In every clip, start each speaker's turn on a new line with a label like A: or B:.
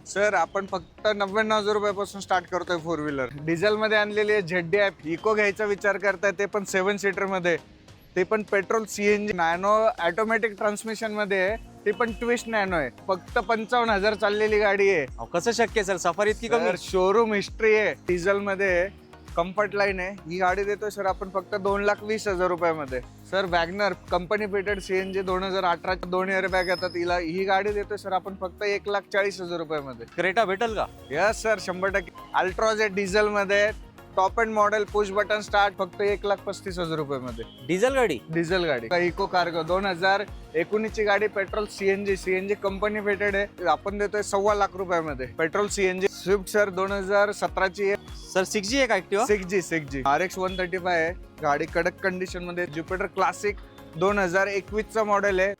A: Sir आपण फक्त 99,000 रुपयापासून स्टार्ट करतोय फोर व्हीलर. डिझेल मध्ये आणलेली आहे ZD इको घ्यायचा विचार करताय, ते पण 7 सीटर मध्ये, ते पण petrol CNG nano automatic transmission मध्ये आहे, ते पण ट्विस्ट नॅनो आहे. फक्त 55,000 चाललेली गाडी आहे.
B: अहो, कसं शक्य सर? सफारी इतकी कमी?
A: शोरूम हिस्ट्री आहे. डिझेल मध्ये कम्फर्ट लाईन आहे. ही गाडी देतोय सर आपण फक्त 2,20,000 रुपयामध्ये. Sir WagonR company fitted CNG 2018 2 air bag येतात हिला. ही गाडी देतोय सर आपण फक्त 1,40,000 रुपयामध्ये.
B: क्रेटा भेटेल का?
A: Yes sir 100%. अल्ट्रॉज आहे डिझेल मध्ये, top end model, push button start, फक्त 1,35,000 रुपयामध्ये.
B: डिझेल गाडी?
A: डिझेल गाडी इको कार्गो 2019 ची गाडी, पेट्रोल CNG कंपनी फिटेड आहे. आपण देतोय 1,25,000 रुपयामध्ये पेट्रोल CNG. स्विफ्ट सर 2017 ची आहे
B: सर. 6G आहे का ऍक्टिव्हा?
A: 6G RX 135 आहे. गाडी कडक कंडिशन मध्ये. ज्युपिटर क्लासिक 2021 चा मॉडेल आहे.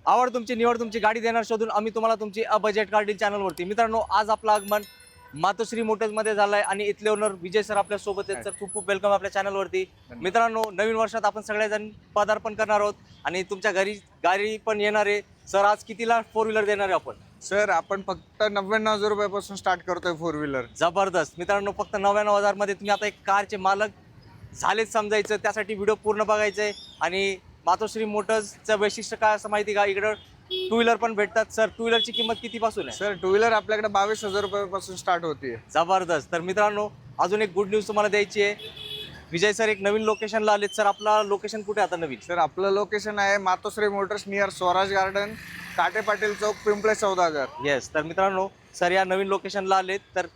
B: आवड तुमची, निवड तुमची, गाडी देणार शोधून आम्ही तुम्हाला तुमची बजेट कार डील चॅनलवरती. मित्रांनो, आज आपलं आगमन मातोश्री मोटर्स मध्ये झालंय आणि इथले ओनर विजय सर आपल्या सोबत आहेत. सर खूप खूप वेलकम आपल्या चॅनलवरती. मित्रांनो, नवीन वर्षात आपण सगळेजण पदार्पण करणार आहोत आणि तुमच्या घरी गाडी पण येणार आहे. सर आज कितीला फोर व्हीलर देणार आहे आपण?
A: सर आपण फक्त 99,000 रुपयापासून स्टार्ट करतोय फोर व्हीलर.
B: जबरदस्त. मित्रांनो, फक्त 99,000 मध्ये तुम्ही आता एक कारचे मालक झालेच समजायचं. त्यासाठी व्हिडिओ पूर्ण बघायचा आहे. आणि मातोश्री मोटर्सचं वैशिष्ट्य काय असं माहिती का? इकडं टू व्हीलर पण भेटतात. सर टू व्हीलरची किंमत कितीपासून आहे?
A: सर टू व्हीलर आपल्याकडे 22,000 रुपयापासून स्टार्ट होती.
B: जबरदस्त. तर मित्रांनो, अजून एक गुड न्यूज तुम्हाला द्यायची आहे. विजय सर एक नवीन लोकेशनला आलेत. सर आपला लोकेशन कुठे आता नवीन?
A: सर आपलं लोकेशन आहे Matoshri motors near Swaraj garden, काटे पाटील चौक, पिंपळे सौदागर.
B: येस. तर मित्रांनो, सर या नवीन लोकेशनला आलेत. तर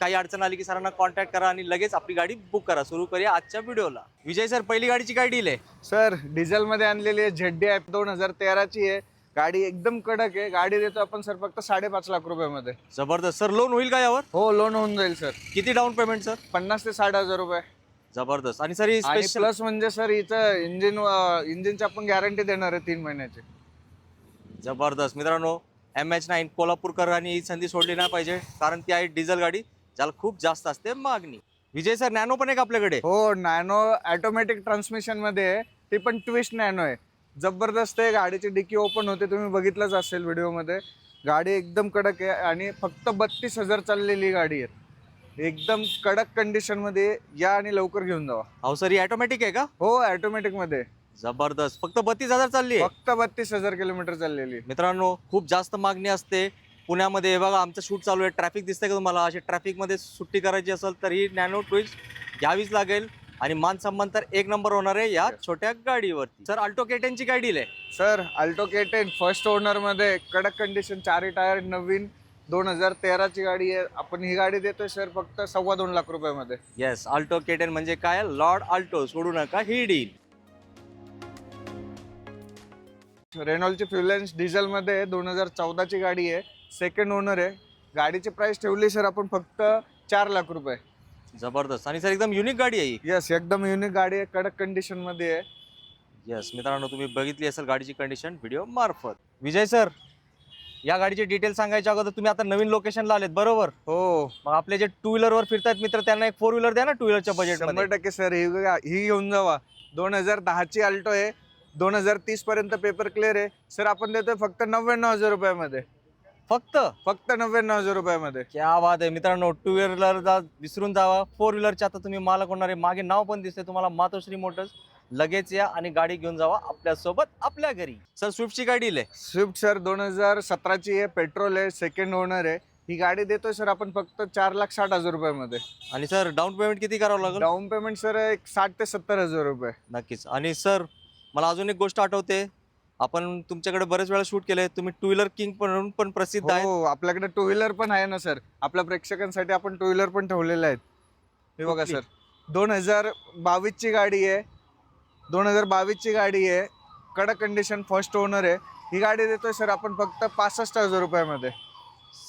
B: काही अडचण आली की सरांना कॉन्टॅक्ट करा आणि लगेच आपली गाडी बुक करा. सुरू करूया आजच्या व्हिडिओला. विजय सर, पहिली गाडीची काय डील आहे?
A: सर डिझेल मध्ये आणलेली आहे ZD 2013 ची आहे. गाडी एकदम कडक आहे. गाडी देतो आपण सर फक्त 5.5 लाख रुपयामध्ये.
B: जबरदस्त. सर लोन होईल का यावर?
A: हो, लोन होऊन जाईल सर.
B: किती डाऊन पेमेंट सर?
A: 50,000 ते 60,000 रुपये.
B: जबरदस्त. आणि सर स्पेशल
A: प्लस म्हणजे सर हिचं इंजिनची आपण गॅरंटी देणार आहे 3 महिन्याची.
B: जबरदस्त. मित्रांनो, MH9 कोल्हापूरकर आणि ही संधी सोडली नाही पाहिजे, कारण ती आहे डिझेल गाडी ज्याला खूप जास्त असते मागणी. विजय सर, नॅनो पण आहे का आपल्याकडे?
A: हो, नॅनो ऑटोमॅटिक ट्रान्समिशन मध्ये आहे. ते पण ट्विस्ट नॅनो आहे. जबरदस्त आहे. गाडीची डिकी ओपन होते, तुम्ही बघितलंच असेल व्हिडिओ मध्ये. गाडी एकदम कडक आहे आणि फक्त 32,000 चाललेली गाडी आहे. एकदम कडक कंडिशन मध्ये. या आणि लवकर घेऊन जावा.
B: अहो सर, ही ऑटोमॅटिक आहे का?
A: हो, ऑटोमॅटिक मध्ये.
B: जबरदस्त. फक्त 32,000 चालली आहे?
A: फक्त 32,000 किलोमीटर चाललेली.
B: मित्रांनो, खूप जास्त मागणी असते पुण्यामध्ये. हे बघा, आमचं शूट चालू आहे. ट्रॅफिक दिसतंय का तुम्हाला? अशी ट्रॅफिक मध्ये सुट्टी करायची असेल तर ही नॅनो ट्विस्ट घ्यावीच लागेल. आणि मान सन्मान तर एक नंबर होणार आहे या छोट्या गाडीवरती. सर अल्टो K10 ची काय डील आहे?
A: Sir Alto K10 first owner मध्ये, कडक कंडिशन, 4 टायर, नवीन, 2013 ची गाडी आहे. आपण ही गाडी देतोय सर फक्त 2.25 लाख रुपयामध्ये.
B: येस, अल्टो K10 म्हणजे काय? Lord Alto. सोडू नका ही डील.
A: रेनॉल्टची फ्युलेन्स डिझेल मध्ये 2014 ची गाडी आहे. सेकंड ओनर आहे. गाडीची प्राइस ठेवली सर आपण फक्त 4 लाख रुपये.
B: जबरदस्त. आणि सर एकदम युनिक गाडी आहे.
A: यस, एकदम युनिक गाडी आहे. कडक कंडिशन मध्ये आहे.
B: येस मित्रांनो, तुम्ही बघितली असेल गाडीची कंडिशन व्हिडिओ मार्फत. विजय सर, या गाडीचे डिटेल सांगायच्या अगोदर तुम्ही आता नवीन लोकेशनला आलेत बरोबर?
A: हो.
B: मग आपले जे टू व्हीलर वर फिरतात मित्र, त्यांना एक फोर व्हीलर द्या ना टू व्हीलरच्या बजेट.
A: 100% सर. ही घेऊन जावा. 2010 ची अल्टो आहे. 2030 पर्यंत पेपर क्लिअर आहे. सर आपण देतोय फक्त 99,000 रुपयामध्ये.
B: फक्त
A: 99,000 रुपयामध्ये.
B: क्या बात आहे मित्रांनो. टू व्हीलर विसरून जावा, फोर व्हीलरचे आता तुम्ही मालक होणार आहे. मागे नाव पण दिसते तुम्हाला, मातोश्री मोटर्स. लगेच या आणि गाडी घेऊन जावा आपल्या सोबत आपल्या घरी. सर स्विफ्टची काय डील आहे?
A: स्विफ्ट सर 2017 ची आहे. पेट्रोल आहे. सेकंड ओनर आहे. ही गाडी देतोय सर आपण फक्त 4,60,000 रुपयामध्ये.
B: आणि सर डाऊन पेमेंट किती करावं लागेल?
A: डाऊन पेमेंट सर एक 60,000 ते 70,000 रुपये.
B: नक्कीच. आणि सर मला अजून एक गोष्ट आठवते, आपण तुमच्याकडे बरेच वेळा शूट केले. तुम्ही टू व्हीलर किंग म्हणून पण प्रसिद्ध आहे.
A: हो, आपल्याकडे टू व्हीलर पण आहे ना सर. आपल्या प्रेक्षकांसाठी आपण टू व्हीलर पण ठेवलेले आहेत. हे बघा सर, 2022 ची गाडी आहे. 2022 ची गाडी आहे. कडक कंडिशन, फर्स्ट ओनर आहे. ही गाडी देतोय सर आपण फक्त 65,000 रुपयामध्ये.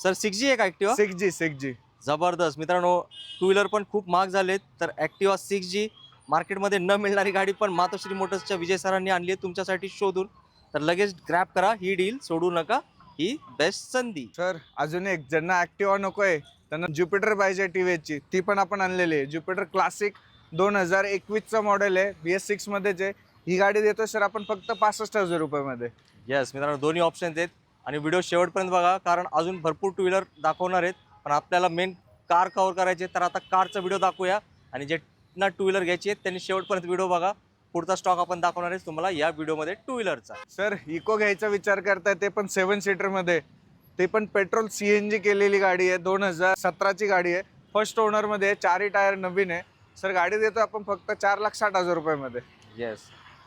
B: सर 6G आहे का ऍक्टिव्हा?
A: 6G.
B: जबरदस्त. मित्रांनो, टू व्हीलर पण खूप महाग झालेत, तर ऍक्टिव्हा 6G मार्केटमध्ये न मिळणारी गाडी पण मातोश्री मोटर्सच्या विजय सरांनी आणली आहे तुमच्यासाठी शोधून. तर लगेच ग्रॅब करा ही डील, सोडू नका ही बेस्ट संधी.
A: सर अजून एक, ज्यांना ऍक्टिव्हा नकोय त्यांना ज्युपिटर पाहिजे TVS ची, ती पण आपण आणलेली आहे. ज्युपिटर क्लासिक 2021 चा मॉडेल आहे. BS6 मध्येच आहे. ही गाडी देतोय सर आपण फक्त 65,000 रुपयामध्ये.
B: येस मित्रांनो, दोन्ही ऑप्शन्स आहेत आणि व्हिडिओ शेवटपर्यंत बघा, कारण अजून भरपूर टू व्हीलर दाखवणार आहेत. पण आपल्याला मेन कार कव्हर करायचे, तर आता कारचा व्हिडिओ दाखवूया. आणि जे ना टू व्हीलर घ्यायची आहेत त्यांनी शेवटपर्यंत व्हिडिओ बघा. पुढचा स्टॉक आपण दाखवणार आहे तुम्हाला या व्हिडिओमध्ये टू व्हीलरचा.
A: सर इको घ्यायचा विचार करताय, ते पण 7 सीटरमध्ये, ते पण पेट्रोल CNG केलेली गाडी आहे. 2017ची गाडी आहे. फर्स्ट ओनरमध्ये, 4ही टायर नवीन आहे. सर गाडी देतो आपण फक्त 4,60,000 रुपयामध्ये.
B: येस.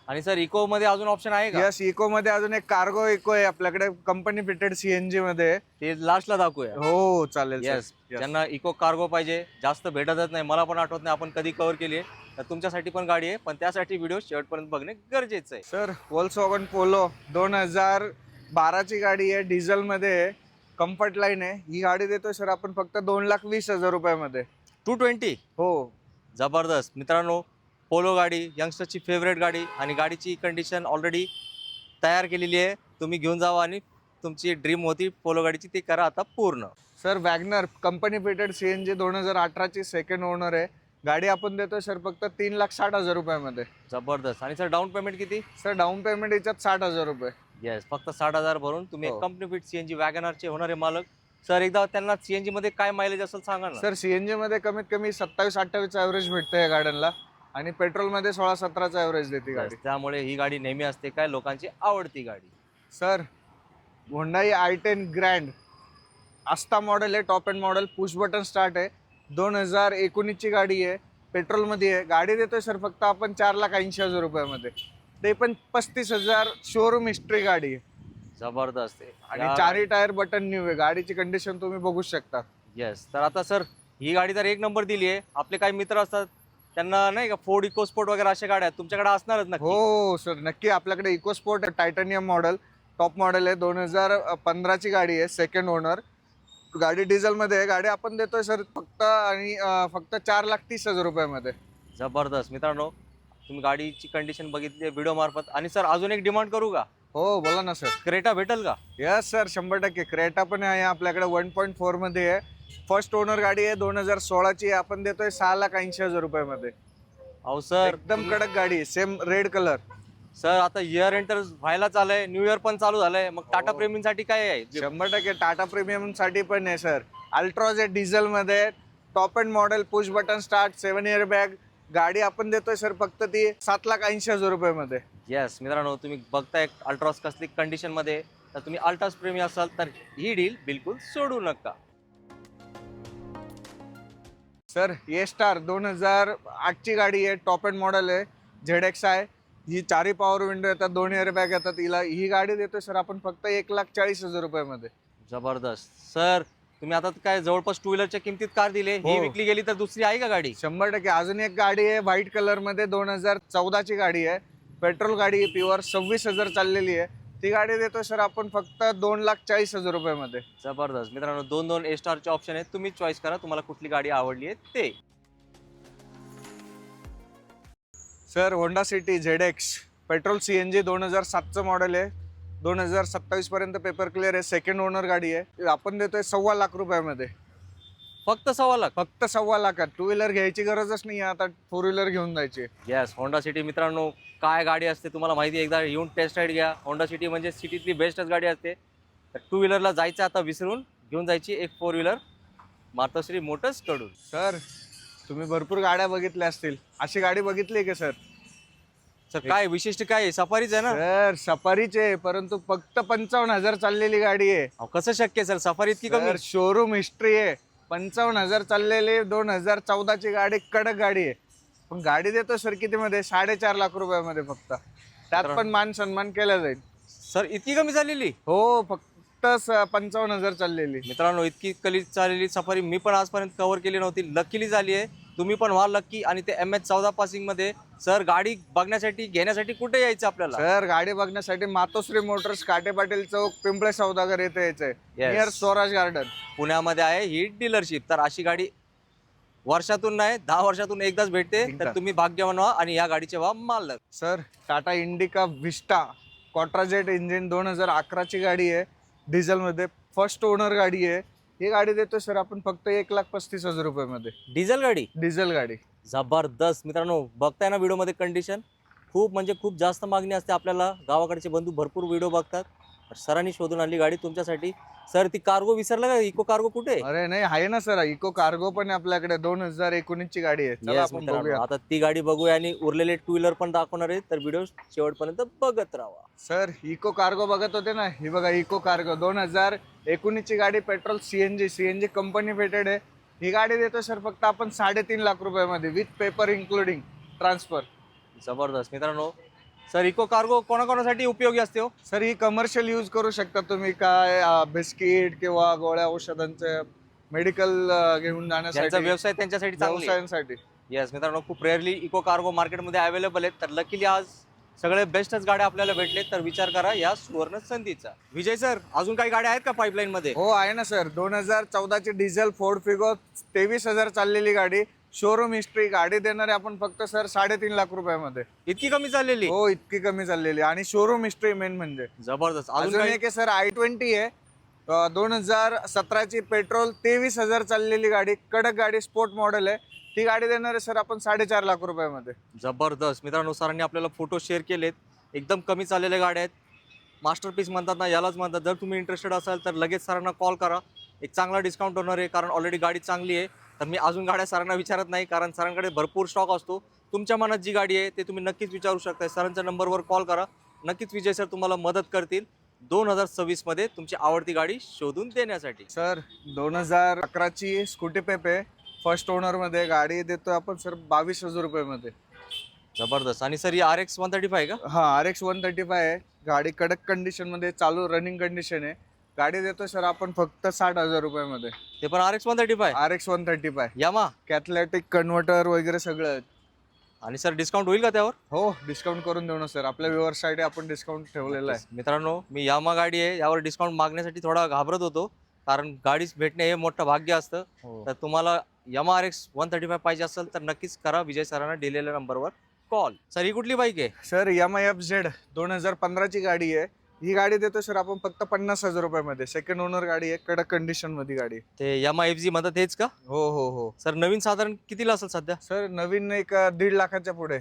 B: आणि सर इको मध्ये अजून ऑप्शन आहे का?
A: यस, इको मध्ये अजून एक कार्गो इको आहे आपल्याकडे, कंपनी फिटेड CNG मध्ये.
B: ते लास्टला दाखवूया.
A: हो चालेल.
B: येस. ज्यांना इको कार्गो पाहिजे, जास्त भेटतच नाही, मला पण आठवत नाही आपण कधी कव्हर केली आहे, तर तुमच्यासाठी पण गाडी आहे, पण त्यासाठी व्हिडिओ शेवटपर्यंत बघणे गरजेचं आहे.
A: सर Volkswagen पोलो 2012ची गाडी आहे, डिझेल मध्ये, कम्फर्ट लाईन आहे. ही गाडी देतोय सर आपण फक्त 2,20,000 रुपयामध्ये.
B: 220.
A: हो.
B: जबरदस्त मित्रांनो, पोलो गाडी यंगस्टरची फेवरेट गाडी आणि गाडीची कंडिशन ऑलरेडी तयार केलेली आहे. तुम्ही घेऊन जावा आणि तुमची ड्रीम होती पोलो गाडीची, ती करा आता पूर्ण.
A: Sir WagonR company fitted CNG 2018ची सेकंड ओनर आहे. गाडी आपण देतोय सर फक्त 3,60,000 रुपयामध्ये.
B: जबरदस्त. आणि सर डाऊन पेमेंट किती?
A: सर डाऊन पेमेंट याच्यात 60,000 रुपये.
B: येस, फक्त 60,000 भरून तुम्ही
A: हो.
B: कंपनी फिट CNG वॅगनरचे होणारे मालक. सर एकदा त्यांना CNG मध्ये काय मायलेज असेल सांगा ना.
A: सर CNG मध्ये कमीत कमी 27-28 ॲव्हरेज भेटतं या गाड्यांना, आणि पेट्रोलमध्ये 16-17 ॲव्हरेज देते गाडी.
B: त्यामुळे ही गाडी नेहमी असते काय लोकांची आवडती गाडी.
A: सर Hyundai i10 ग्रँड आस्था मॉडेल आहे, top end model, push button start आहे. 2019ची गाडी आहे, पेट्रोलमध्ये आहे. गाडी देतोय सर फक्त आपण 4,80,000 रुपयामध्ये, ते पण 35,000 शोरूम हिस्ट्री गाडी आहे.
B: जबरदस्त आहे.
A: आणि 4ही टायर बटन न्यू आहे. गाडीची कंडिशन तुम्ही बघू शकता.
B: येस. तर आता सर ही गाडी तर एक नंबर दिली आहे. आपले काही मित्र असतात त्यांना नाही का फोर्ड इकोस्पोर्ट वगैरे अशा गाड्या तुमच्याकडे असणारच ना?
A: हो सर नक्की, आपल्याकडे EcoSport titanium model, top model आहे. 2015ची गाडी आहे, सेकंड ओनर. गाडी डिझेलमध्ये आहे. गाडी आपण देतोय सर फक्त 4,30,000 रुपयामध्ये.
B: जबरदस्त मित्रांनो, तुम्ही गाडीची कंडिशन बघितली व्हिडिओ मार्फत. आणि सर अजून एक डिमांड करू का?
A: हो बोला ना सर.
B: क्रेटा भेटेल का?
A: Yes sir 100%. क्रेटा पण आहे आपल्याकडे, 1.4 मध्ये आहे. फर्स्ट ओनर गाडी आहे, 2016ची आहे. आपण देतोय 6,80,000 रुपयामध्ये.
B: अहो सर
A: एकदम कडक गाडी आहे, सेम रेड कलर.
B: सर आता इयर एंटर व्हायला चाललंय, न्यू इयर पण चालू झालंय, मग टाटा प्रेमींसाठी काय आहे?
A: 100% टाटा प्रीमियम साठी पण आहे सर. अल्ट्रॉज आहे डिझेल मध्ये, top end model, push button start, 7 year bag. गाडी आपण देतोय सर फक्त ती 7,80,000 रुपयामध्ये.
B: येस मित्रांनो, तुम्ही बघताय अल्ट्रॉस कसली कंडिशन मध्ये, तर तुम्ही अल्ट्रास प्रेमी असाल तर ही डील बिलकुल सोडू नका.
A: सर ए स्टार 2008ची गाडी आहे, टॉप एंड मॉडेल आहे, ZX आहे. ही 4ही पॉवर विंडो येतात, 2 इयर बॅग येतात. ही गाडी देतोय सर आपण फक्त 1,40,000 रुपयामध्ये.
B: जबरदस्त. सर तुम्ही आता काय जवळपास टू व्हीलरच्या किमतीत कार दिले, ही
A: हो.
B: विकली गेली तर दुसरी आहे का गाडी?
A: 100%. अजून एक गाडी आहे व्हाईट कलर मध्ये, 2014ची गाडी आहे, पेट्रोल गाडी आहे, प्युअर 26,000 चाललेली आहे. ती गाडी देतोय सर आपण फक्त 2,40,000 रुपयामध्ये.
B: जबरदस्त मित्रांनो, 2 ए स्टारचे ऑप्शन आहेत, तुम्ही चॉईस करा तुम्हाला कुठली गाडी आवडली आहे ते.
A: Sir Honda City ZX petrol CNG 2007चं मॉडेल आहे, 2027 पर्यंत पेपर क्लिअर आहे, सेकंड ओनर गाडी आहे. आपण देतोय 1,15,00,000 रुपयामध्ये.
B: फक्त 1,15,00,000.
A: फक्त 1,15,00,000. टू व्हीलर घ्यायची गरजच नाही, आता 4 व्हीलर घेऊन जायची.
B: येस, होंडा सिटी मित्रांनो काय गाडी असते तुम्हाला माहिती आहे, एकदा येऊन टेस्ट राईड घ्या. होंडा सिटी म्हणजे सिटीतली बेस्टच गाडी असते. तर टू व्हीलरला जायचं आता विसरून घेऊन जायची एक 4 व्हीलर मातोश्री मोटर्स कडून.
A: सर तुम्ही भरपूर गाड्या बघितल्या असतील, अशी गाडी बघितली का सर?
B: सर काय विशिष्ट काय आहे? सफारीच आहे ना?
A: सर सफारीचे आहे, परंतु फक्त 55,000 चाललेली गाडी आहे.
B: अहो, कसं शक्य आहे सर, सफारी इतकी कमी?
A: शोरूम हिस्ट्री आहे, 55,000 चाललेली, 2014ची गाडी, कडक गाडी आहे. पण गाडी देतो सर किती मध्ये, 4,50,000 रुपयामध्ये फक्त. त्यात पण मान सन्मान केला जाईल.
B: सर इतकी कमी झालेली?
A: हो, फक्त 55,000 चाललेली.
B: मित्रांनो इतकी कली चाललेली सफारी मी पण आजपर्यंत कव्हर केली नव्हती. लकीली झाली आहे, तुम्ही पण व्हा लकी. आणि ते MH14 पासिंग मध्ये सर गाडी बघण्यासाठी घेण्यासाठी कुठे यायचं आपल्याला?
A: सर गाडी बघण्यासाठी मातोश्री मोटर्स, काटे पाटील चौक, पिंपळे सौदागर येथे यायचंय, नियर स्वराज गार्डन,
B: पुण्यामध्ये आहे ही डीलरशिप. तर अशी गाडी वर्षातून नाही 10 वर्षातून एकदाच भेटते, तर तुम्ही भाग्यवान व्हा आणि या गाडीचे व्हा मालक.
A: सर टाटा इंडिका विस्टा क्वाट्राजेट इंजिन 2011ची गाडी आहे, डिझेलमध्ये, फर्स्ट ओनर गाडी आहे. ही गाडी देतोय सर आपण फक्त 1,35,000 रुपयामध्ये.
B: डिझेल गाडी?
A: डिझेल गाडी.
B: जबरदस्त मित्रांनो, बघताय ना व्हिडिओ मध्ये कंडिशन. खूप म्हणजे खूप जास्त मागणी असते. आपल्याला गावाकडचे बंधू भरपूर व्हिडिओ बघतात. तर सरांनी शोधून आणली गाडी तुमच्यासाठी. सर ती कार्गो विसरला का? इको कार्गो कुठे आहे?
A: अरे नाही, आहे ना सर, इको कार्गो पण आहे आपल्याकडे. 2019 ची गाडी आहे. चला
B: येस
A: आपण
B: मित्रांनो,
A: बघूया.
B: आता ती गाडी बघूया आणि उरलेले टू व्हीलर पण दाखवणार आहे. तर व्हिडिओ शेवटपर्यंत बघत राहा.
A: सर इको कार्गो बघत होते ना, ही बघा इको कार्गो 2019 ची गाडी. पेट्रोल सीएनजी कंपनी फिटेड आहे. ही गाडी देतो सर फक्त आपण 3.5 लाख रुपयामध्ये, विथ पेपर इन्क्लुडिंग ट्रान्सफर.
B: जबरदस्त मित्रांनो. सर इको कार्गो कोणाकोणासाठी उपयोगी असते हो?
A: सर ही कमर्शियल यूज करू शकता तुम्ही, काय बिस्किट किंवा गोळ्या औषधांचे, मेडिकल घेऊन
B: ज्यांचा
A: जाण्यासाठी,
B: व्यवसाय त्यांच्यासाठी चांगली आहे.
A: व्यवसायांसाठी.
B: येस मित्रांनो, खूप रेअरली इको कार्गो मार्केटमध्ये अवेलेबल आहेत. तर लकीली आज सगळे बेस्टच गाड्या आपल्याला भेटले. तर विचार करा या सुवर्ण संधीचा. विजय सर, अजून काही गाड्या आहेत का पाईपलाईन मध्ये?
A: हो आहे ना सर. 2014 ची डिझेल फोर्ड फिगो, 23,000 चाललेली गाडी. Showroom history. गाडी देणारे आपण फक्त सर 3.5 लाख रुपयामध्ये.
B: इतकी कमी चाललेली?
A: हो, इतकी कमी चाललेली आणि शोरूम हिस्ट्री मेन म्हणजे.
B: जबरदस्त. अजून
A: अजून
B: काही?
A: एक आहे सर i20 आहे. 2017 ची पेट्रोल, 23,000 चाललेली गाडी. कडक गाडी, स्पोर्ट मॉडेल आहे. ती गाडी देणार आहे सर आपण 4.5 लाख रुपयामध्ये.
B: जबरदस्त मित्रांनो, सरांनी आपल्याला फोटो शेअर केलेत. एकदम कमी चाललेल्या गाड्या आहेत. मास्टरपीस म्हणतात ना, यालाच म्हणतात. जर तुम्ही इंटरेस्टेड असाल तर लगेच सरांना कॉल करा. एक चांगला डिस्काउंट होणार आहे, कारण ऑलरेडी गाडी चांगली आहे. तर मी अजून गाड्या सरांना विचारत नाही, कारण सरांकडे भरपूर स्टॉक असतो. तुमच्या मनात जी गाडी आहे ते तुम्ही नक्कीच विचारू शकता. सरांच्या नंबरवर कॉल करा. नक्कीच विजय सर तुम्हाला मदत करतील 2026 मध्ये तुमची आवडती गाडी शोधून देण्यासाठी.
A: सर 2011 ची स्कूटी पेप आहे. फर्स्ट ओनर मध्ये गाडी देतो आपण सर 22,000 रुपयामध्ये.
B: जबरदस्त. आणि सर ही RX 135 का?
A: हा, RX 135 आहे. गाडी कडक कंडिशन मध्ये, चालू रनिंग कंडिशन आहे. गाडी देतो सर आपण फक्त 60,000 रुपयामध्ये.
B: ते पण RX 135?
A: RX 135
B: Yamaha.
A: Catalytic converter वगैरे सगळं आहे.
B: आणि सर डिस्काउंट होईल का त्यावर?
A: हो, डिस्काउंट करून देऊ ना सर. आपल्या व्ह्युअर्ससाठी आपण डिस्काउंट ठेवलेला आहे.
B: मित्रांनो, मी यामा गाडी आहे यावर डिस्काउंट मागण्यासाठी थोडा घाबरत होतो, कारण गाडीच भेटणे हे मोठं भाग्य असतं.
A: हो.
B: तर तुम्हाला यामा RX 135 पाहिजे असेल तर नक्कीच करा विजय सरांना दिलेल्या नंबरवर कॉल. सर ही कुठली बाईक आहे?
A: सर Yamaha FZ 2015 ची गाडी आहे. ही गाडी देतो सर आपण फक्त 50,000 रुपयामध्ये. सेकंड ओनर गाडी आहे, कडक कंडिशन मध्ये गाडी.
B: ते यामा FZ म्हणतात हेच का?
A: हो हो हो.
B: सर नवीन साधारण कितीला असेल सध्या?
A: सर नवीन एक 1.5 लाखाच्या पुढे.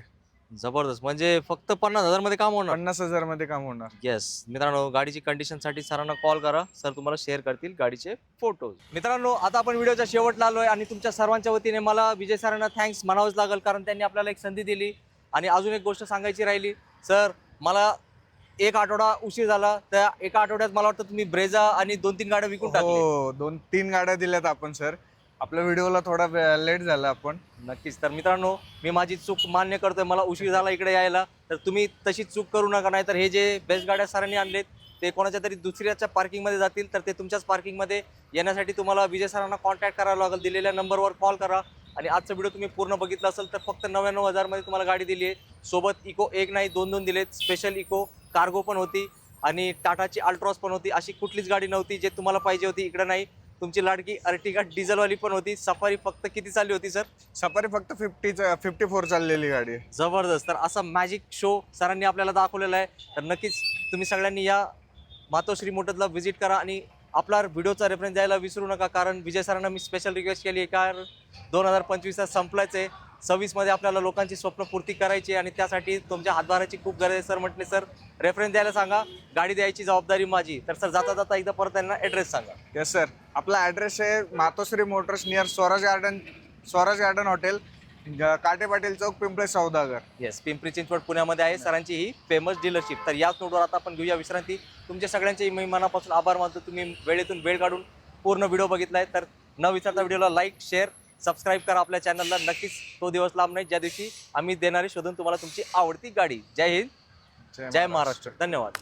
B: जबरदस्त. म्हणजे फक्त 50,000 मध्ये काम होणार?
A: 50,000 मध्ये काम होणार.
B: येस मित्रांनो, गाडीची कंडिशनसाठी सरांना कॉल करा. सर तुम्हाला शेअर करतील गाडीचे फोटोज. मित्रांनो, आता आपण व्हिडिओच्या शेवटला आलोय आणि तुमच्या सर्वांच्या वतीने मला विजय सरांना थँक्स म्हणावंच लागेल, कारण त्यांनी आपल्याला एक संधी दिली. आणि अजून एक गोष्ट सांगायची राहिली. सर मला एक आठवडा उशीर झाला, त्या एका आठवड्यात मला वाटतं तुम्ही ब्रेझा आणि 2-3 गाड्या विकून टाकल्या.
A: हो, 2-3 गाड्या दिल्यात आपण सर. आपल्या व्हिडिओला थोडा लेट झाला आपण.
B: नक्कीच. तर मित्रांनो, मी माझी चूक मान्य करतोय. मला उशीर झाला इकडे यायला. तर तुम्ही तशी चूक करू नका, नाही तर हे जे बेस्ट गाड्या सरांनी आणलेत ते कोणाच्या तरी दुसऱ्याच्या पार्किंगमध्ये जातील. तर ते तुमच्याच पार्किंगमध्ये येण्यासाठी तुम्हाला विजय सरांना कॉन्टॅक्ट करावं लागेल. दिलेल्या नंबरवर कॉल करा. आणि आजचा व्हिडिओ तुम्ही पूर्ण बघितला असेल तर फक्त 99,000 मध्ये तुम्हाला गाडी दिली आहे. सोबत इको एक नाही 2 दिलेत. स्पेशल इको कार्गो पण होती आणि टाटाची अल्ट्रॉस पण होती. अशी कुठलीच गाडी नव्हती जे तुम्हाला पाहिजे होती इकडे नाही. तुमची लाडकी अर्टिगा डिझेलवाली पण होती. सफारी फक्त किती चालली होती सर?
A: सफारी फक्त 54 चाललेली गाडी आहे.
B: जबरदस्त. तर असा मॅजिक शो सरांनी आपल्याला दाखवलेला आहे. तर नक्कीच तुम्ही सगळ्यांनी या मातोश्री मोटर्सला व्हिजिट करा आणि आपला व्हिडिओचा रेफरन्स द्यायला विसरू नका, कारण विजय सरांना मी स्पेशल रिक्वेस्ट केली आहे, कारण 2025 संपलायचं आहे. 26 मध्ये आपल्याला लोकांची स्वप्न पूर्ती करायची आणि त्यासाठी तुमच्या हातभाराची खूप गरज आहे. सर म्हटले सर रेफरन्स द्यायला सांगा, गाडी द्यायची जबाबदारी माझी. तर सर जाता जाता एकदा परत त्यांना ॲड्रेस सांगा.
A: Yes sir. आपला ॲड्रेस आहे Matoshri motors, near Swaraj garden hotel, Kate Patil Chowk, Pimple Saudagar.
B: Yes, Pimpri Chinchwad पुण्यामध्ये आहे सरांची ही फेमस डीलरशिप. तर याच नोटवर आता आपण घेऊया विश्रांती. तुमच्या सगळ्यांचे मी मनापासून आभार मानतो. तुम्ही वेळेतून वेळ काढून पूर्ण व्हिडिओ बघितलाय. तर न विचारता व्हिडिओला लाईक, शेअर, सबस्क्राईब करा आपल्या चॅनलला. नक्कीच तो दिवस लांब नाही ज्या दिवशी आम्ही देणारे शोधून तुम्हाला तुमची आवडती गाडी. जय हिंद, जय महाराष्ट्र. धन्यवाद.